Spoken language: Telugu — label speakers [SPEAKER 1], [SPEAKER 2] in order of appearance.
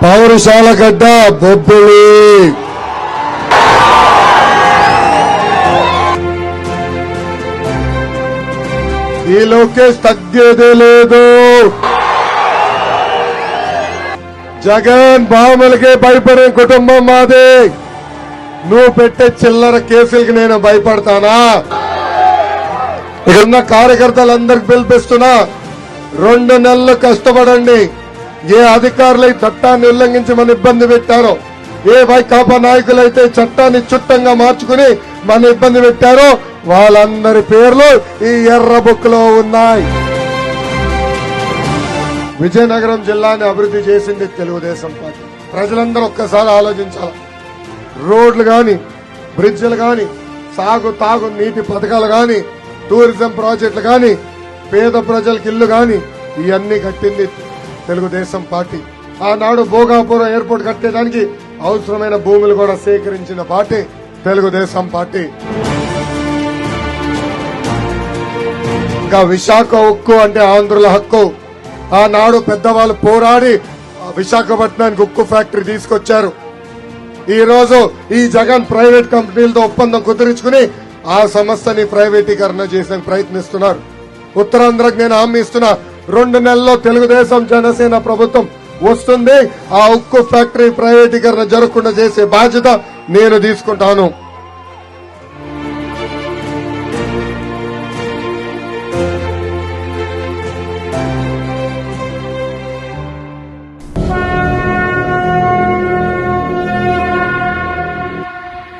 [SPEAKER 1] పౌరశాల గడ్డ బొబ్బిలి. ఈ లోకేష్ తగ్గేదే లేదు. జగన్ బాములకే భయపడే కుటుంబం మాది. నువ్వు పెట్టే చిల్లర కేసులకి నేను భయపడతానా? ఇక్కడున్న కార్యకర్తలందరికి పిలిపిస్తున్నా, 2 నెలలు కష్టపడండి. ఏ అధికారులు చట్టాన్ని ఉల్లంఘించి మన ఇబ్బంది పెట్టారో, ఏ వైకాపా నాయకులైతే చట్టాన్ని చుట్టంగా మార్చుకుని మన ఇబ్బంది పెట్టారో వాళ్ళందరి పేర్లు ఈ ఎర్ర బుక్ లో ఉన్నాయి. విజయనగరం జిల్లాని అభివృద్ధి చేసింది తెలుగుదేశం పార్టీ. ప్రజలందరూ ఒక్కసారి ఆలోచించాలి. రోడ్లు గాని, బ్రిడ్జిలు గాని, తాగు నీటి పథకాలు గాని, టూరిజం ప్రాజెక్టులు గాని, పేద ప్రజలకు ఇల్లు గాని ఇవన్నీ కట్టింది తెలుగుదేశం పార్టీ. ఆనాడు భోగాపురం ఎయిర్పోర్ట్ కట్టేదానికి అవసరమైన భూములు కూడా సేకరించిన పార్టీ తెలుగుదేశం పార్టీ. ఇంకా విశాఖ ఉక్కు అంటే ఆంధ్రుల హక్కు. ఆనాడు పెద్దవాళ్ళు పోరాడి విశాఖపట్నానికి ఉక్కు ఫ్యాక్టరీ తీసుకొచ్చారు. ఈ రోజు ఈ జగన్ ప్రైవేట్ కంపెనీలతో ఒప్పందం కుదుర్చుకుని ఆ సంస్థని ప్రైవేటీకరణ చేసే ప్రయత్నిస్తున్నారు. ఉత్తరాంధ్రకు నేను హామీ ఇస్తున్నా, 2 నెలల్లో తెలుగుదేశం జనసేన ప్రభుత్వం వస్తుంది. ఆ ఉక్కు ఫ్యాక్టరీ ప్రైవేటీకరణ జరగకుండా చేసే బాధ్యత నేను తీసుకుంటాను.